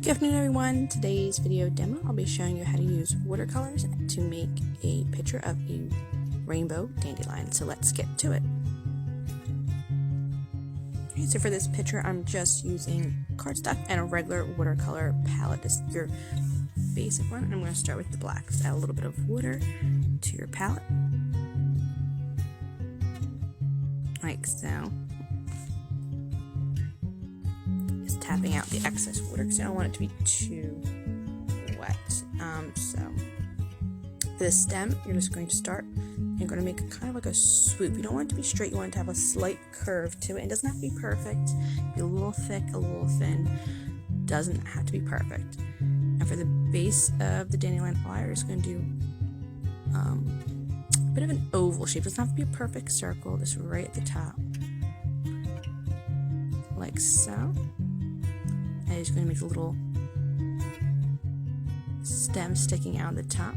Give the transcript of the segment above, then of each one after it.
Good afternoon, everyone. Today's video demo, I'll be showing you how to use watercolors to make a picture of a rainbow dandelion. So let's get to it. Okay, so for this picture, I'm just using cardstock and a regular watercolor palette. This is your basic one. I'm going to start with the blacks. Add a little bit of water to your palette, like so. Tapping out the excess water because I don't want it to be too wet. So for the stem, you're just going to start. You're going to make kind of like a swoop. You don't want it to be straight. You want it to have a slight curve to it. It doesn't have to be perfect. Be a little thick, a little thin. Doesn't have to be perfect. And for the base of the dandelion flower, you're just going to do a bit of an oval shape. It doesn't have to be a perfect circle. Just right at the top, like so. And just going to make a little stem sticking out of the top.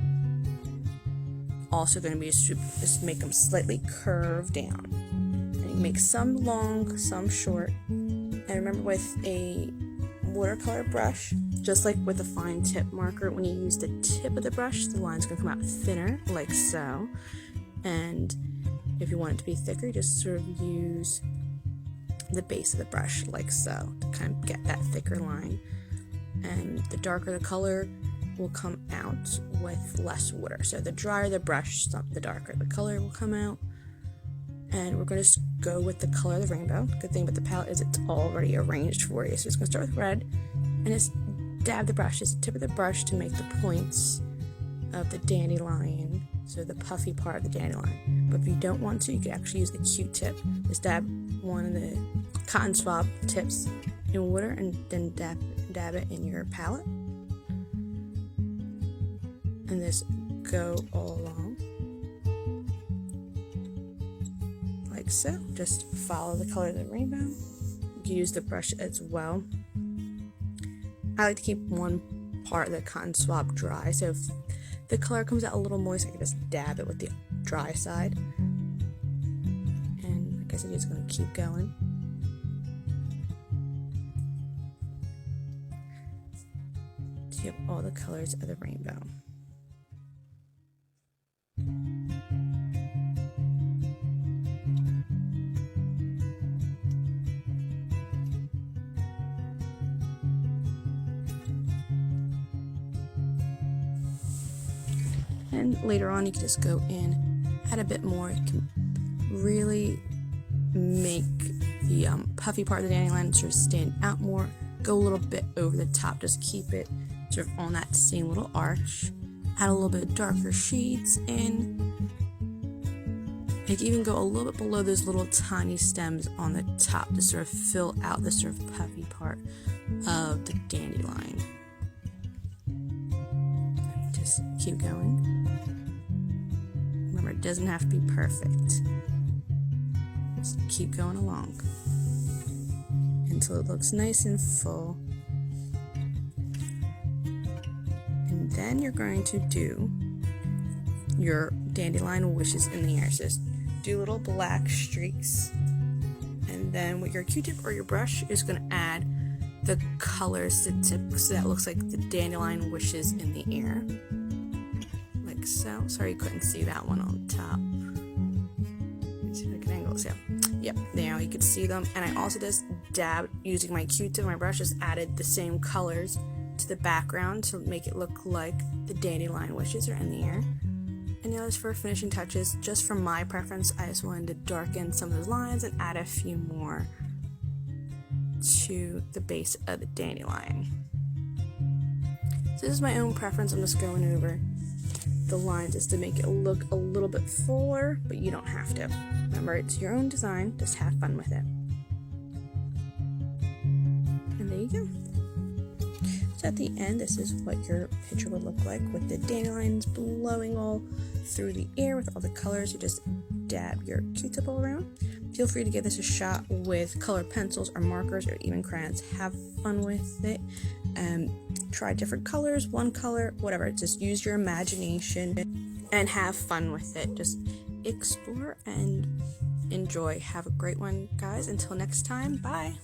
Also going to be a swoop, just make them slightly curve down. And you make some long, some short. And remember, with a watercolor brush, just like with a fine tip marker, when you use the tip of the brush, the line's going to come out thinner, like so. And if you want it to be thicker, just sort of use the base of the brush, like so, to kind of get that thicker line. And the darker the color will come out with less water. So the drier the brush, the darker the color will come out. And we're going to go with the color of the rainbow. Good thing about the palette is it's already arranged for you. So it's going to start with red, and just dab the brush, just the tip of the brush, to make the points of the dandelion, so the puffy part of the dandelion. But if you don't want to, you can actually use a Q-tip. Just dab one of the cotton swab tips in water and then dab it in your palette, and just go all along like so. Just follow the color of the rainbow. You can use the brush as well. I like to keep one part of the cotton swab dry, so if the color comes out a little moist, I can just dab it with the dry side. And like I said, you're just going to keep going. So you have all the colors of the rainbow. And later on, you can just go in, add a bit more. You can really make the puffy part of the dandelion sort of stand out more. Go a little bit over the top. Just keep it sort of on that same little arch. Add a little bit of darker shades in. You can even go a little bit below those little tiny stems on the top to sort of fill out the sort of puffy part of the dandelion. Just keep going. Remember, it doesn't have to be perfect. Just keep going along until it looks nice and full. And then you're going to do your dandelion wishes in the air. So just do little black streaks, and then with your Q-tip or your brush, you're just going to add the colors to tip so that looks like the dandelion wishes in the air. Like so. Sorry you couldn't see that one on top. Let's see if I can angle this. Yep, there you could see them. And I also just dabbed using my Q-tip and my brush, just added the same colors to the background to make it look like the dandelion wishes are in the air. And now, as for finishing touches, just from my preference, I just wanted to darken some of those lines and add a few more to the base of the dandelion. So this is my own preference. I'm just going over the lines just to make it look a little bit fuller, but you don't have to. Remember, it's your own design. Just have fun with it. And there you go. So at the end, this is what your picture would look like with the dandelions blowing all through the air with all the colors. You just dab your Q-tip all around. Feel free to give this a shot with colored pencils or markers or even crayons. Have fun with it. Try different colors, one color, whatever. Just use your imagination and have fun with it. Just explore and enjoy. Have a great one, guys. Until next time, bye.